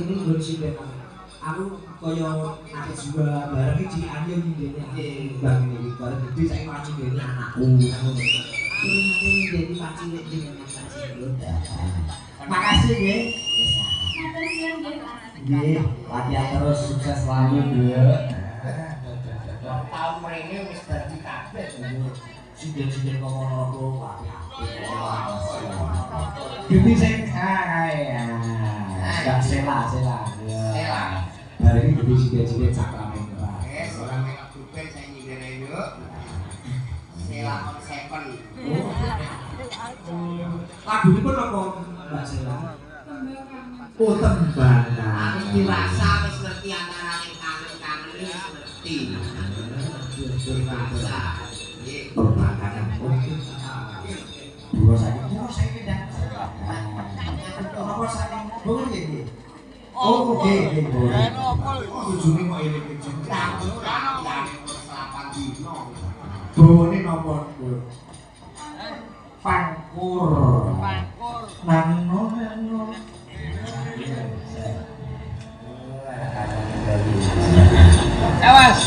ini ngurusin memang aku kaya anak jiwa bareng iki diambil ndene bang iki bareng gede saiki pacu ndene anakku ini ndene pacu jenengan pacu makasih nggih nggih latihan terus sukses selalu Bu tahun mrene wis dadi kabeh sing ngomong Gini sing kaya gak sela hari ini gede sidet sakramen sakramen kebupen saya nyindir yuk sela on seven lagu ini pun apa Mbak Sela? Oh tembakan aku dirasa wis ngerti antara yang kangen-kangen ini wis ngerti dirasa tembakan Buro saya pindah. Apa saya? Buro iki. Oh, oke. Tujune kok eling jengkang. Selapan dino. Bone napa, Bro? Pangkur. Nano. Awas.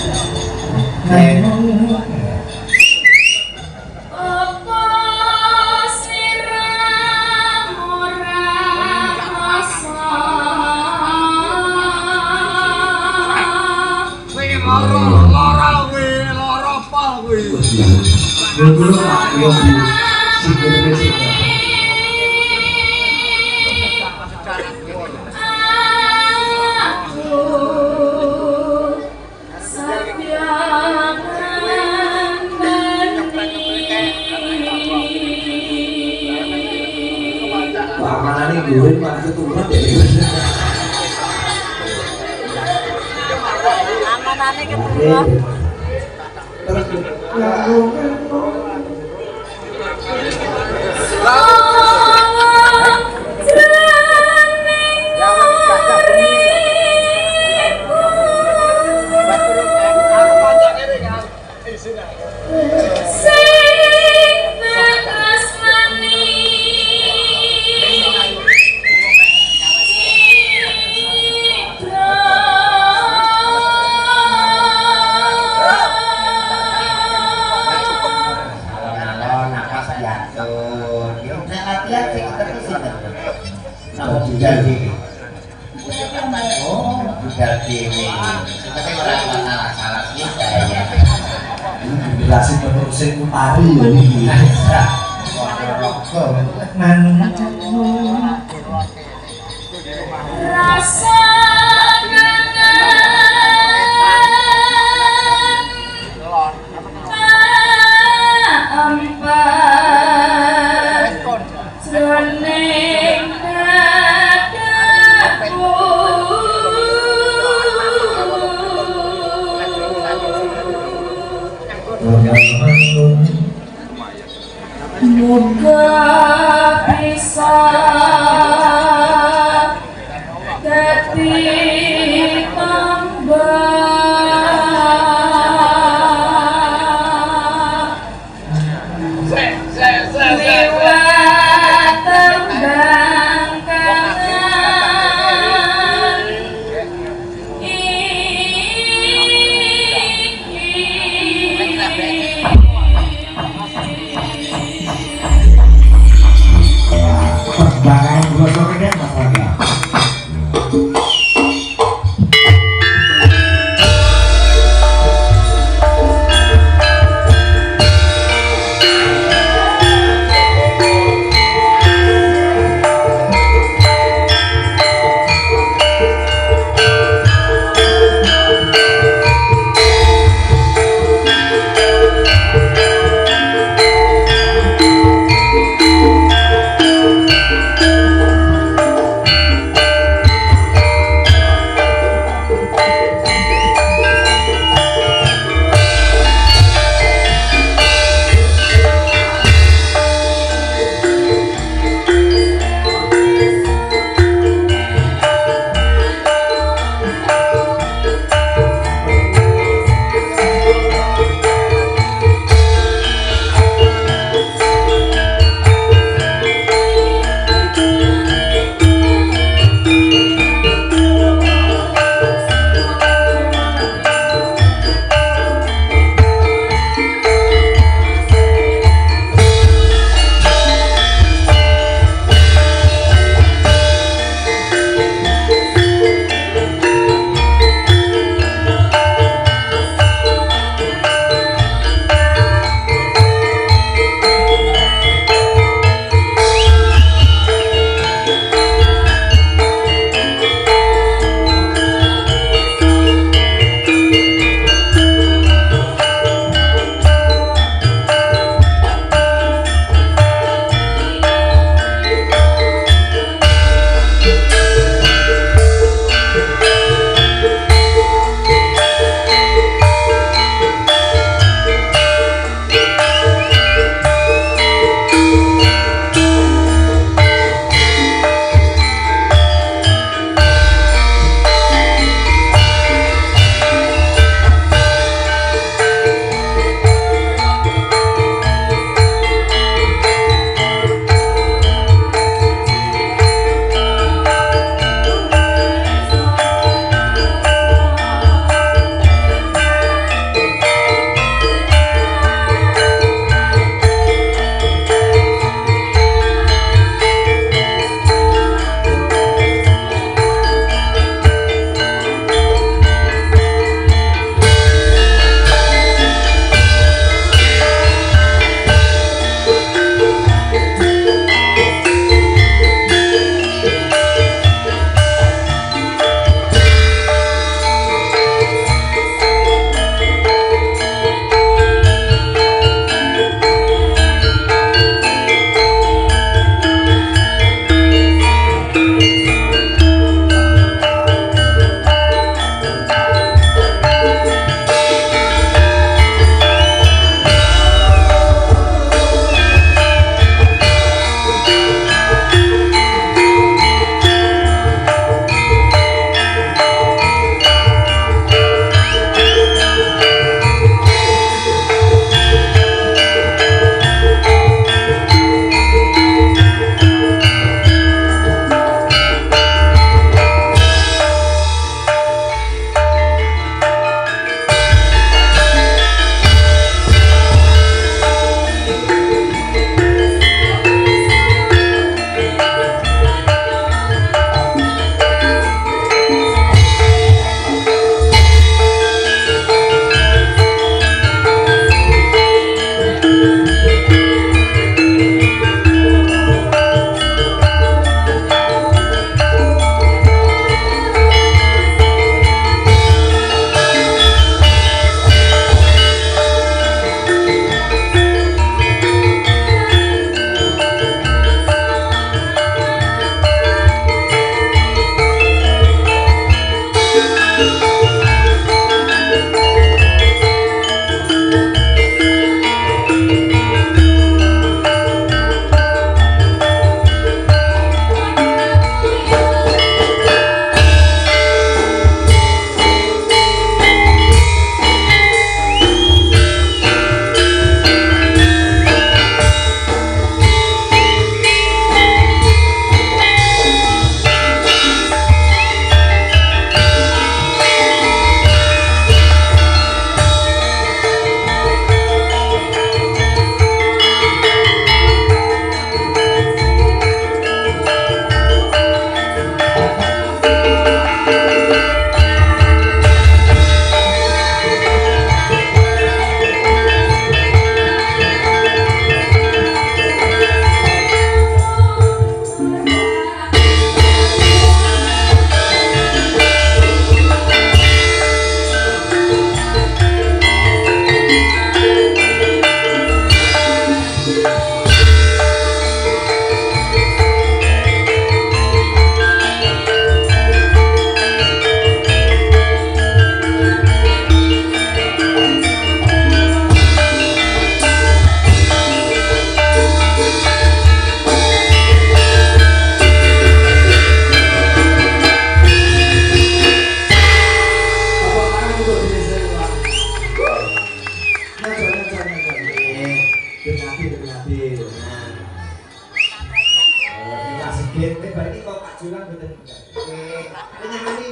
ini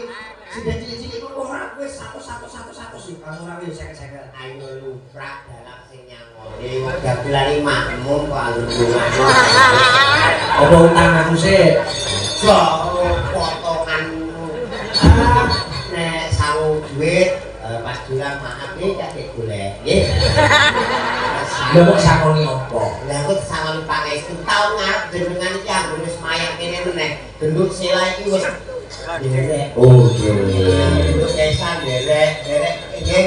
sudah cilik-cilik kok ora wis satu sih kamu ora wis seket-seket ayo luprak dalam sing nyangone udah gelari makmum kok alun-alun apa utang aku sih kok potongan nek sangu duit pas durang maaf nih kakek golek nggih lha kok sakoni opo lha kok sangon pangestu tau ngarep jenengan iki anggone wis mayang kene meneh gendut sila iki wis derek oke gendut desa derek nggih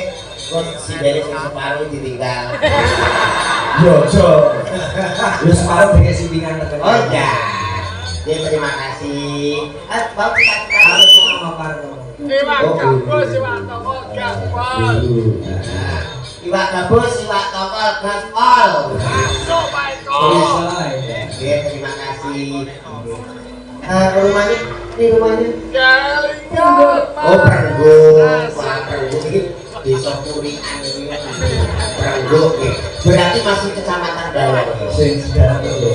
kok si derek sing separo ditinggal yo yo separo dhewe simpingan tekan oh ya terima kasih bau kita harus ngomong Iwak gabus, iwak tongkol gaspol. Iwak gabus, iwak tongkol gaspol. Masuk Pak Eko. Oke, terima kasih. Rumahnya, ini rumahnya. Oh, Perenggo. Wah, Perenggo ini desa Purian ini. Perenggo, berarti masih kecamatan Bawang. sejarah itu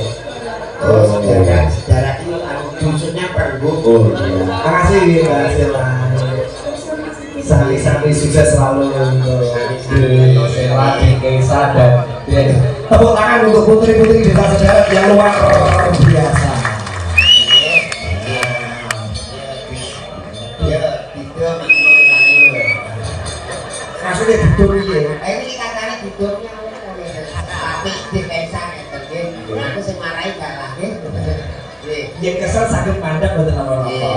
Oh, sejarah itu dusunnya Perenggo. oh iya makasih Mbak Sela sampai sukses selalu untuk Sela Desa dan tepuk tangan untuk putri-putri desa sejarah yang luar biasa Ya, tidur maksudnya tidur ya ini katanya tidurnya tapi di desa ngerti aku sing marahi kalah yang kesel sakit mandek betul apa-apa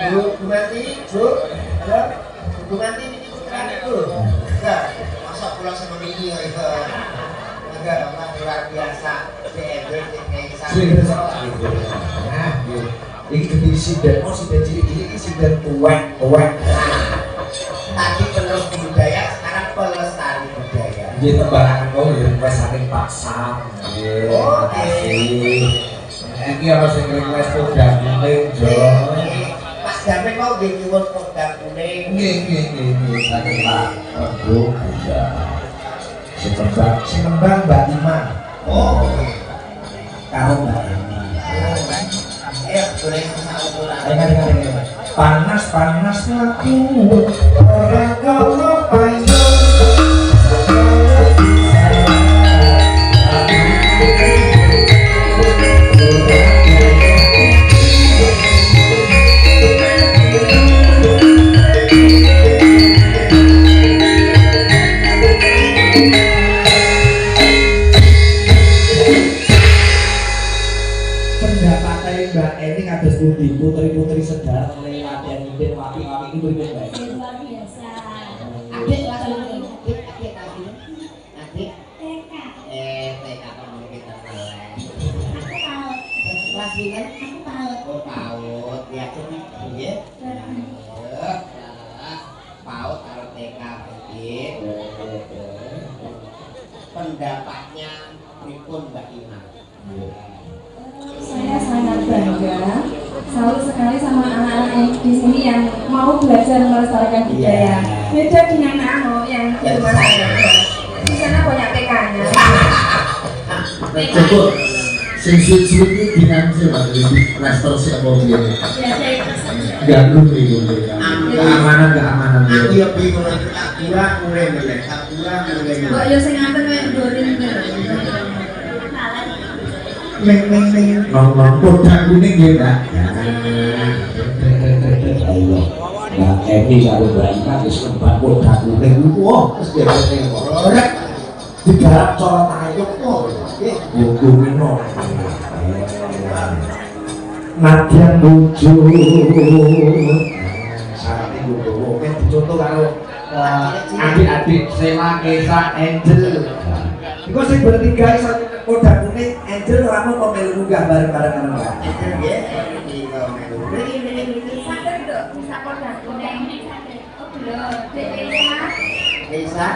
Bu Mati, Bu, halo, Bu Mati ini putra itu, enggak, masa pulang sama ini ya itu, enggak, luar biasa, BMB, nah, ini kediri sidan, oh sidan cilik-cilik ini sidan tuwek. Tadi penerus budaya, sekarang pelestari budaya. Ini tembakan kau ya, pas saking Pak Sam. Oh, ini harus yang request podang kuning, Jo. Mas Damen mau nyuwun podang kuning. Ini saking Pak Prabu. Sinembang Mbak Ima. Oh, Karo Mbak Ima. Boleh susah ukuran. Ayo. Panas aku orang kau payo. Putri-putri sedar oleh latihan ide wapi-wapi itu berbeda. Luar biasa. Adik kelas ini, adik TK. TK kamu kita melek. Aku paut. Kelas ini kan? Aku paut. Oh paut, ya cumi, ya. Paut kalau TK begitu. Pendapatnya pripun Mbak Ima? Saya sangat bangga, salut sekali sama anak-anak yang di sini yang mau belajar melestarikan budaya. Beda dengan yang di rumah saya. Di sana banyak TK-nya. Cukup sulit ini dengan siapa? Jadi restorasi apa begini? Ya, saya ikut saja. Ganggu nih keamanan. Aku ya bingung lagi kurang mulai melek, kurang mulai Kok melek. yo sing ngaten koyo goreng Ngomong podang kuning ya Mbak. Ayo, Mbak Emi karo Mbak Ima wis kembang podang kuning. Wah, wis dhewe kok. Ora digarap cara ayo kok. Buku mino. Nadyan lucu. Syaratnya buku. Oke, dicontoh karo adik-adik Sela, Kesa, Angel. Iku sing bertiga iso podang kuning, Angel ora mau melu munggah bareng-bareng karo Mbak. Sadar dok, bisa podang kuning. Oh belum, Bisa?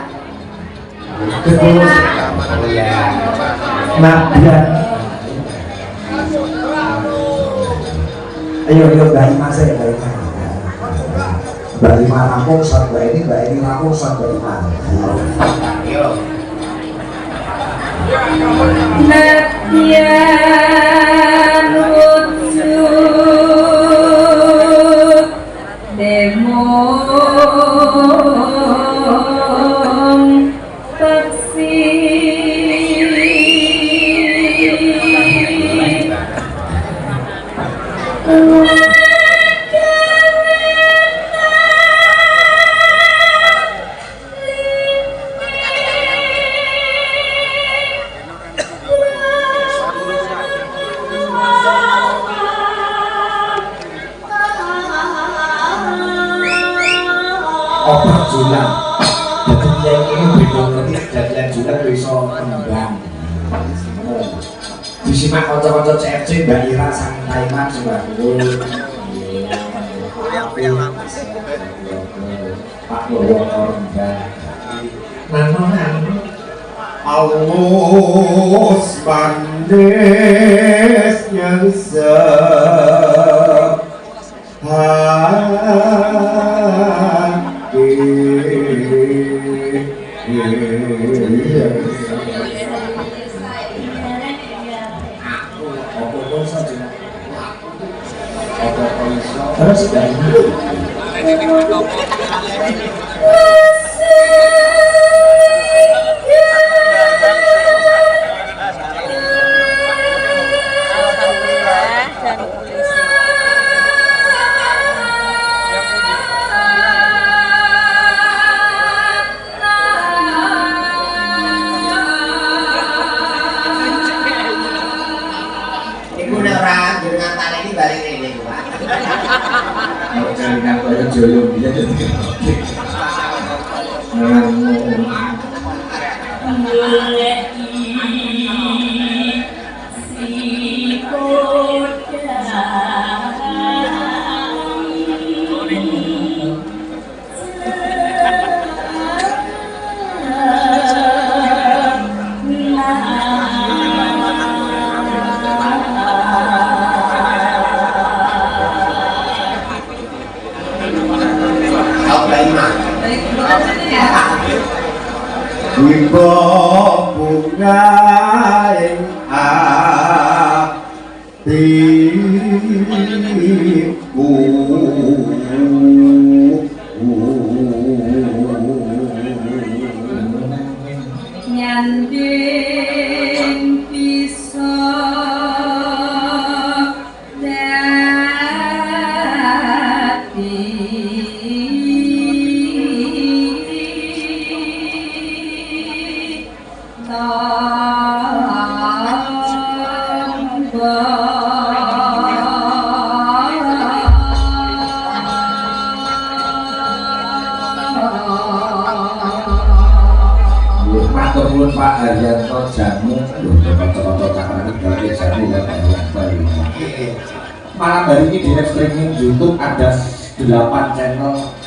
Terus Nadyan. Ayo Mbak Ima saya Mbak Ima. Mbak Ima rampung saat Mbak ini rampung saat Mbak Ima. Ayo. Nadyan Obat julang. Jadi yang ini beda ketik jadian julang bisa kembang. Disimak kocok-kocok CFC Mbak Ira sang Taiwan Pak Bowo Korban. Nano. Allah Bandes yang Terus dari Joyo dia jadi Wimbo bunga ing atiku nyanding bisa Pak Haryanto Jamu cocok-cocok ini dari Jamu ya Pak Haryanto. Malam hari ini di live streaming YouTube ada 8 channel.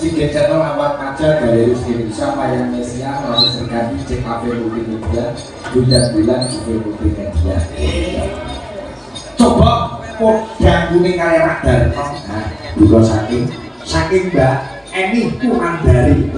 Tiga channel awal kaca Galeri Indonesia, Mayan Mesia, melalui Sergandi, CKV Multimedia, Bulan Juve Multimedia. Coba podang kuning kalian radar. Nah, dulu saking Mbak Eni kurang dari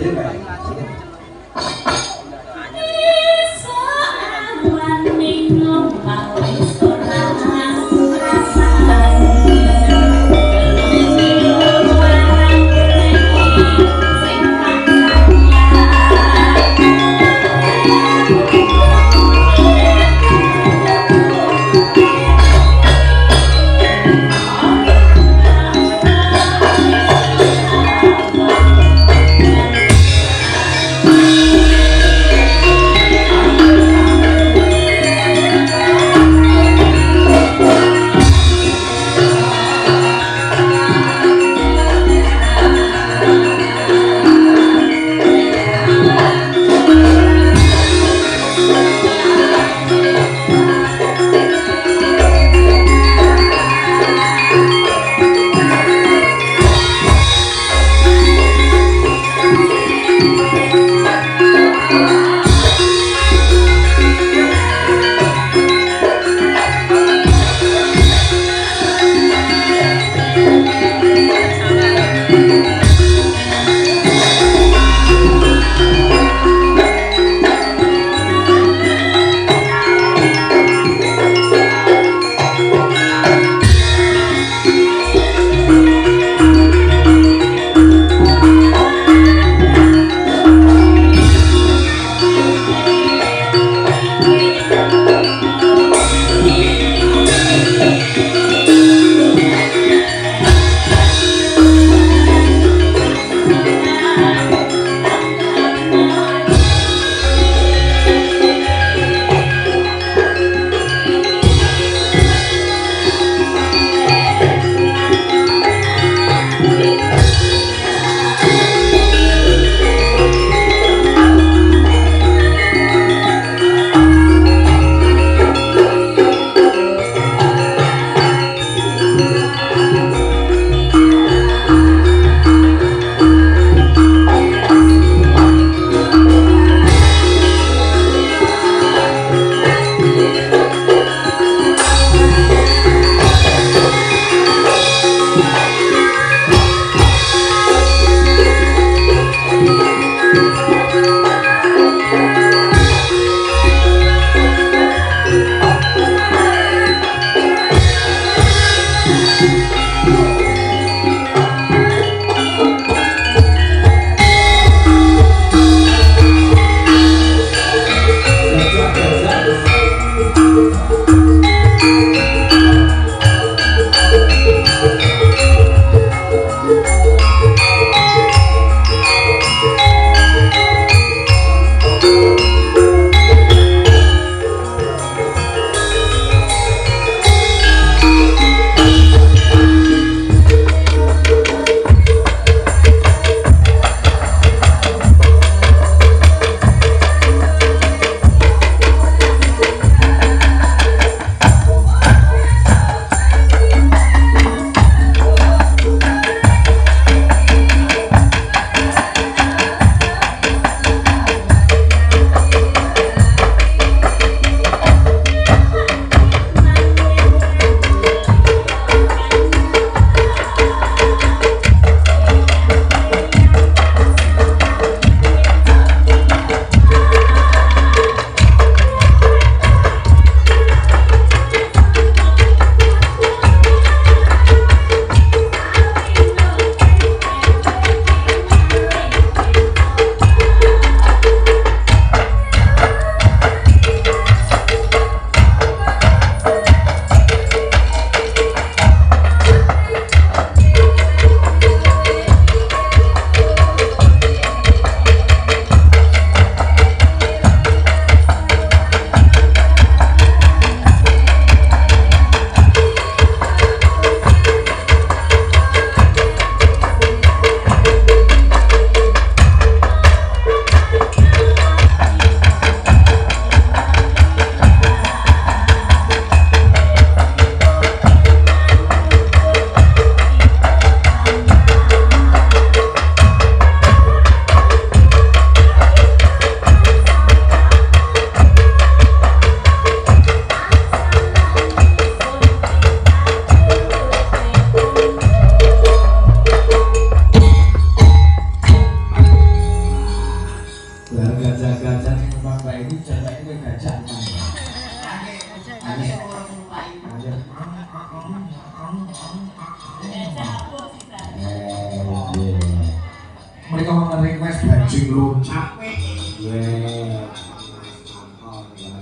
bajing loncat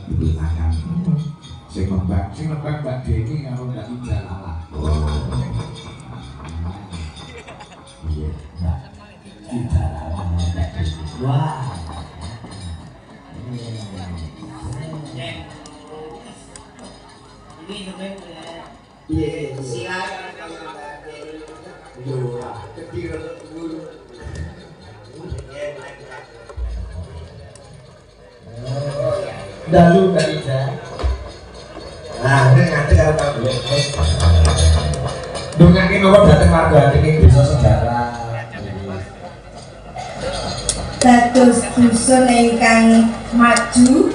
diberitakan sing lembang Mbak Deni karo Mbak Ida Lala. Iya, Mbak Ida Lala Mbak Deni. Wah. Ini sebenarnya silakan Mbak Deni. Yo, kecil dulu. Dalu Mbak Ida. Nah, ini nanti kalau kamu Dongake nopo dateng warga ini desa sejarah. Dados dusun ingkang maju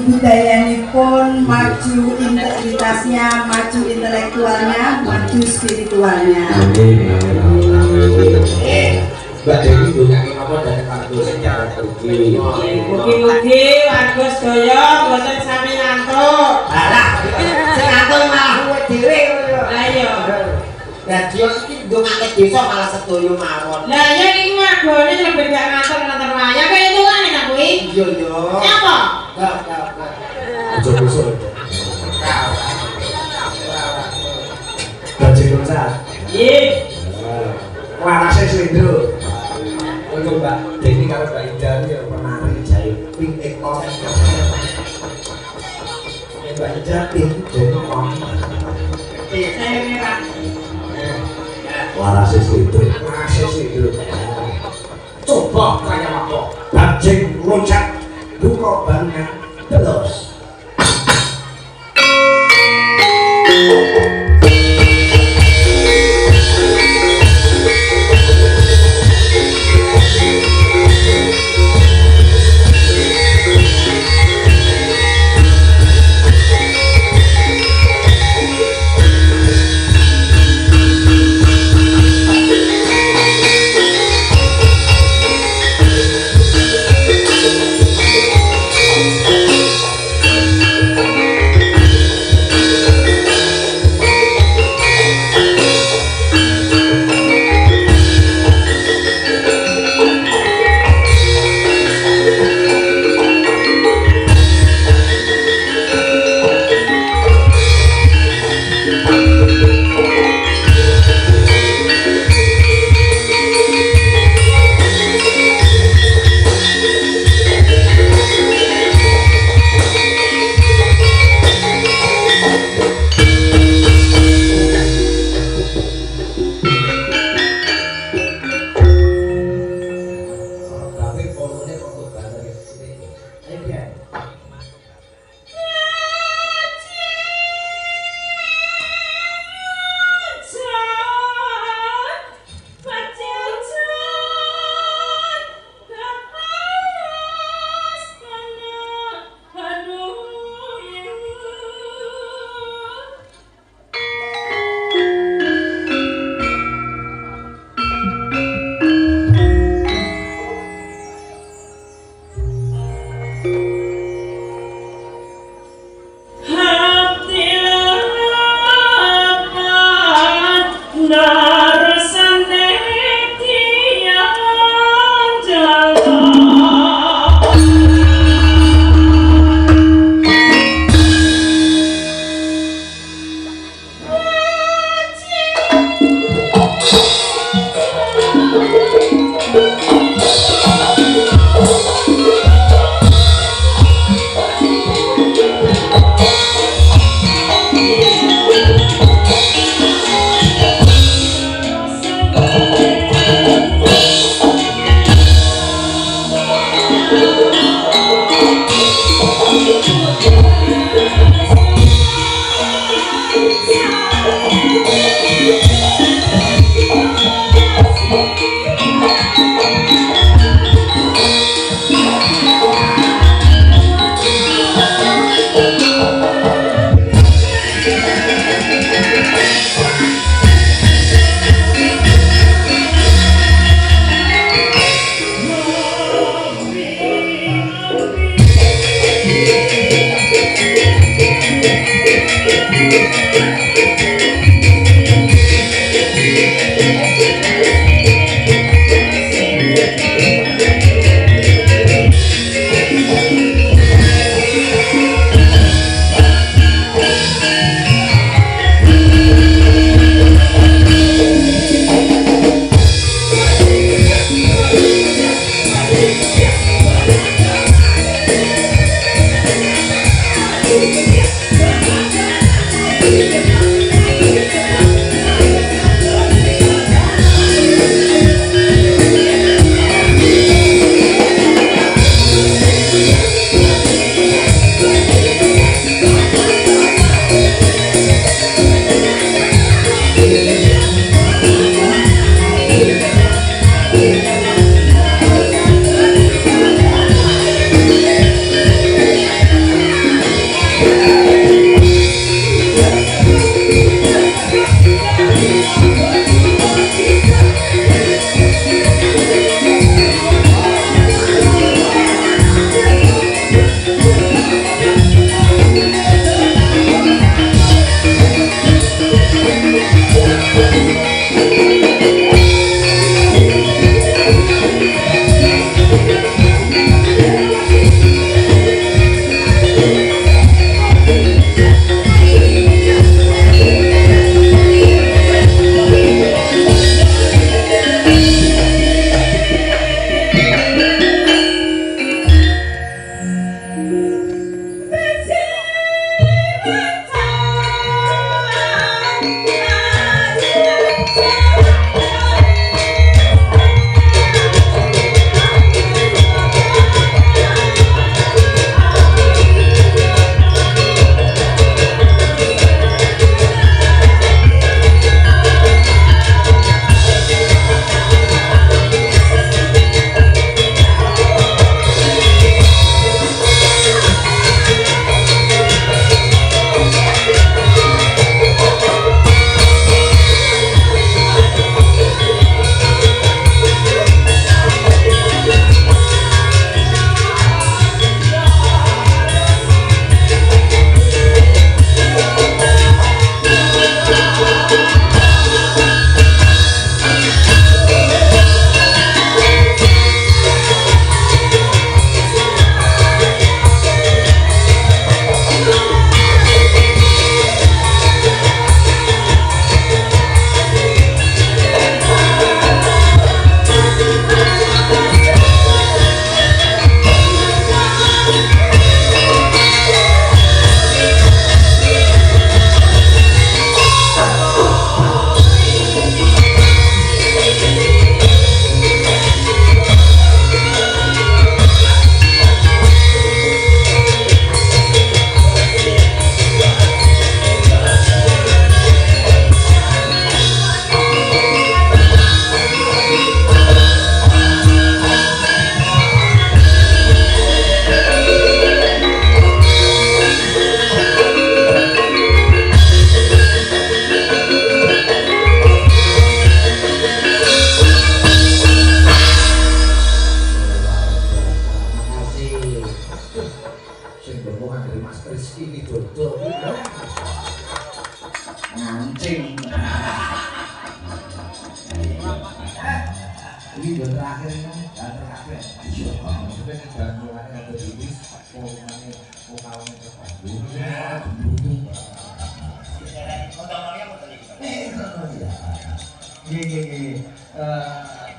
budayanipun, maju integritasnya, maju intelektualnya, maju spiritualnya. Mbak Deni dongake nopo dateng warga sejarah iki. Mugi-mugi warga sedaya boten sami ngantuk. alah, sing ngantuk malah kowe dhewe ngono. Lah iya. Dadi iki ndongake desa malah sedoyo mawon. Lah ya iki wargane lebih gak ngantuk wayah kaya hitungane ta kuwi. Iya yo. Siapa? Gak. Aja besok. Bajing loncat. Nggih. Warase slendro. Untuk Mbak Deni karo Mbak Ida ya penari jayu ping ekor. Mbak Ida ping ekor. Saya merah. Warase slendro. Coba kaya apa? Bajing loncat buka banyak terus.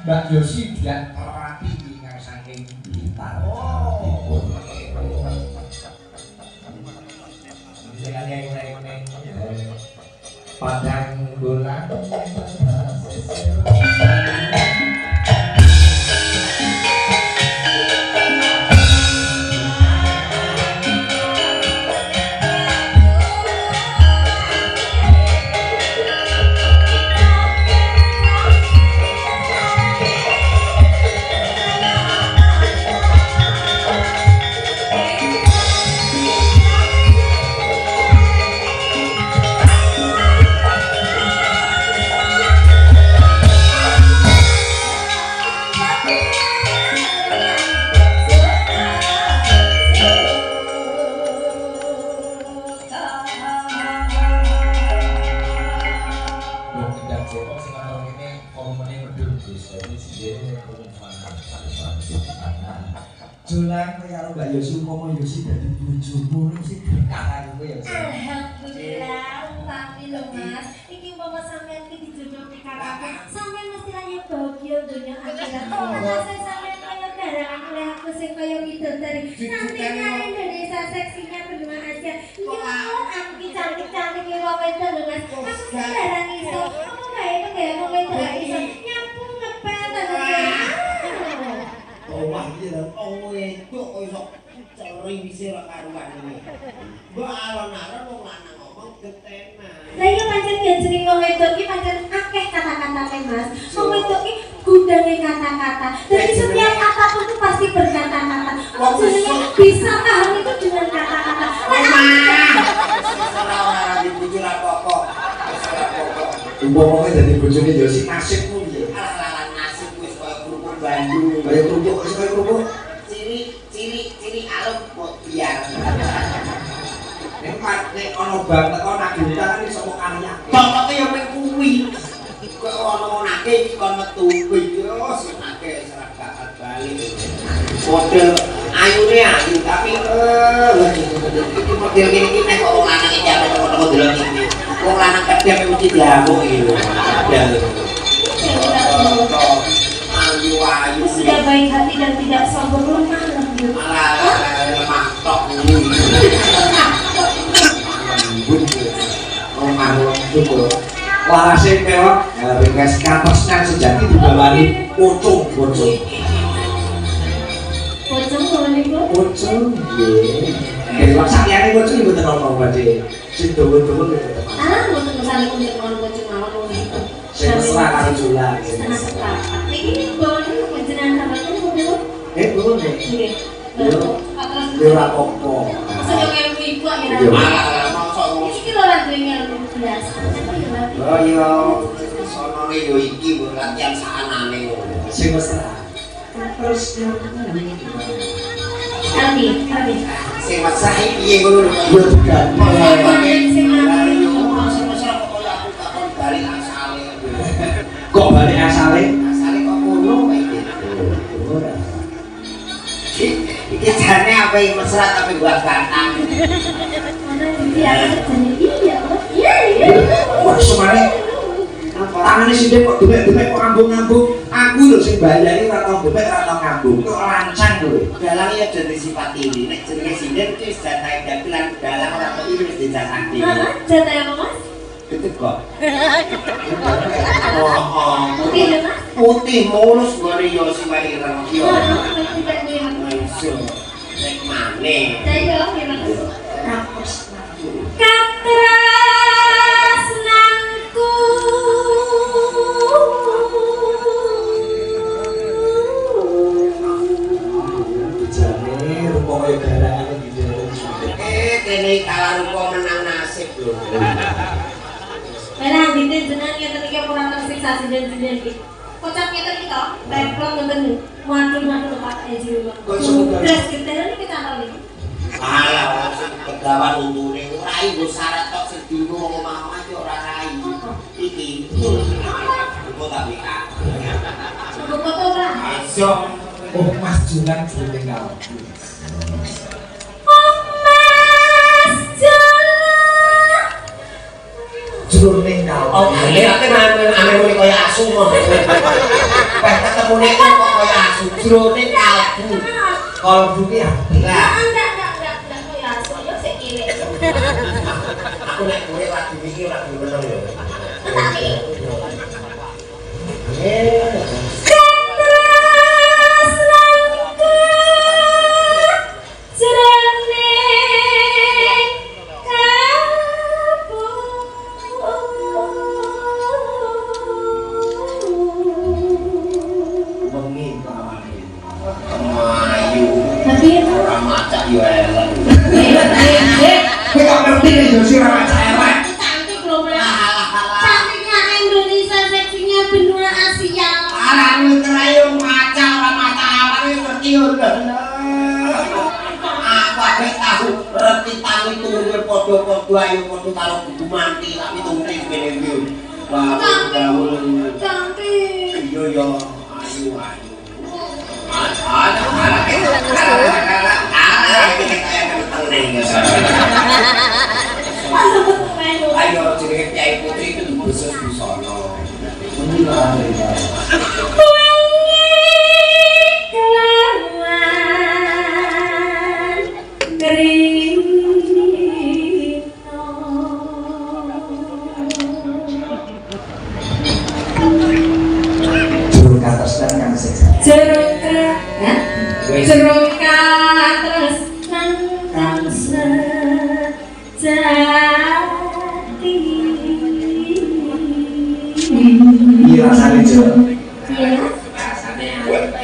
Mbak Yosi biar terapi dengan saking Blitar. Padang bulan. Julan kaya Mbak Yosi umpama Yosi dadi bojomu sing berkah kowe ya. Alhamdulillah, tapi lho Mas, iki umpama sampean iki dijodohke kakakku, sampean mesti raya bahagia donya akhirat. Rasa sampean kaya garangan oleh aku sing kaya widodari. Nanti nang Indonesia seksinya berdua aja. Ya aku ki cantik-cantik iki wong wedok lho Mas. Aku sekarang iso, aku kaya wong wedok iso nyapu ngepel Wah iki lho, wedok kok iso ceri wise ora karuan iki. Mbok alon-alon wong lanang ngomong getenan. Lah iya pancen yen jeneng wong wedok iki pancen akeh kata-katane Mas. Wong wedok iki gundange kata-kata. Jadi setiap apapun itu pasti berkata-kata. Wong jenenge bisa paham itu dengan kata-kata. Ora dibujur apa-apa. Umpama dadi bojone Yosi nasibmu piye? Alah nasib wis koyo kerupuk Bandung. Kaya kerupuk wis kaya kerupuk. Ciri alum kok biar. Nek ana banget kok nak diutangan iso kok karya. Bapak ya mengku iki kon metu yo sing akeh seragakan bali. Model ayune ayu tapi iki model kene iki nek wong lanang iki apa teko delok iki. Wong lanang kedep mesti diamuk iki lho. Ayu. Sudah baik hati dan tidak sombong lemah lembut. Malah lemah tok ini. Warase pewok ringkes katoskan sejati dibawani pocong. Pocong kalau niku. Pocong nggih. Nggih, sakjane pocong iku mboten ono badhe. Sing dawa-dawa gitu. Mboten kesane untuk mau pocong mawon niku. Sing mesra karo jula. Setengah seperempat. Iki bawone panjenengan sampeyan niku. Betul nih. Nggih. Ora apa-apa. Sedaya ibu ya. Malah mosok Iki lho lagunya biasa. oh iya sonone yo iki mbok latihan saanane ngono. Sing mesra. Terus Abi. Sing mesah iki piye ngono lho. yo juga. Kok balik asale? Asale kok ngono kae iki. Ora. Iki jane apa iki mesra tapi gua gantang. Iya. Wah, semane. Tangane sithik kok demek-demek kok ngambung-ngambung. Aku lho sing bayari ora tau demek ora tau ngambung. Kok lancang lho. Dalang ya jadi sifat ini. Nek jenenge sinden iki wis jatahe dagelan dalang ora kok iki wis dijasake. Jatah apa Mas? Itu kok. Oh, Putih ya Mas? putih mulus ngene yo sing ireng yo. Tidak nyimak. Iso. Nek maneh. Saya gimana? Katresnanku Jane rupa kaya garangan iki. Kene kala rupa menang nasib lho. Merah dinten jenengan ngeten iki ora tersiksa sinden-sinden iki. Kocak ngeten iki to, templon ngeten niku. Waduh Pak Eji. Terus kita iki kantor iki. Alah, kegawan untune rai nggo syarat tok sedino wong omah iki ora rai. Iki. Kok tak WA. Kok foto ora? Iso. Oh, Mas Junan tinggal. Jroning kal. Oh, ini ate ame muni kaya asu mah. Pas ketemune kok kaya asu jroning kalbu. Kalbu ki apik. Lah, Enggak kaya aso yo sik cilik. aku nek kowe lagi iki lagi meneng yo. Tapi ora macak yo elek. Kowe kok ngerti nek yo sira macak elek. cantik loh Mas. Cantiknya Indonesia, seksinya benua Asia. Alah ngeterayo macak ora macak awak iki ngerti yo lho. Aku ade tahu reti tangi turun padha-padha ayo padha karo kudu mati tapi tumti kene iki. Wah, gaul. Cantik. Iya yo ayu. Ayo jenenge Kyai Putri itu dibusus di sono. Jurung katoskan kang siksa. Jeruk terus nang sejati. Iya rasane jeruk. Iya. Rasane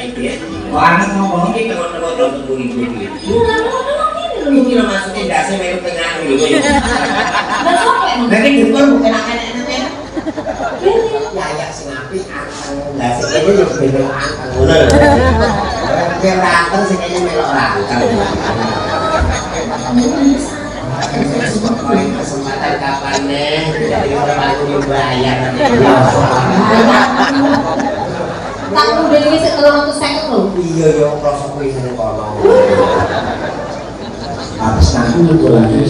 iki. Kok anget ngomong Iki tengok-tengok tembung iki. Iki lho maksudnya ndase melu tengah lho. Nek iki bukan enak-enak. Ya sing apik anteng. Lah sing iki yo bener anteng ngono lho. Nek ora anteng sing iki melok ora anteng. Kesempatan kapan nih jadi orang aku bayar tak udah ini setelah waktu saya loh. iya yo proses kuwi sing kono Habis aku itu lagi.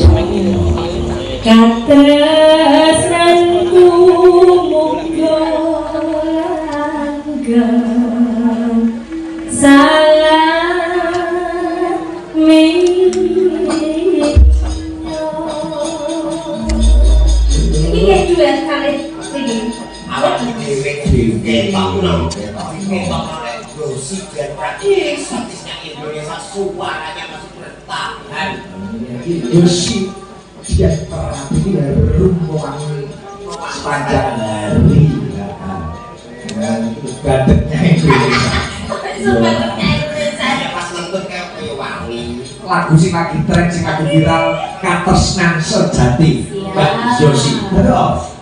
Katresnanku munggo langgeng salah ini ya duet kali ini awak dhewe ketok no ketok oleh gosip dan praktis artisnya Indonesia suaranya masih bertahan Yosi dia terapi baru mewangi sepanjang hari gadetnya Indonesia. saya pas nonton kayak wangi Lagu sing lagi tren sing lagi viral Katresnan Sejati Mbak Yosi. Terus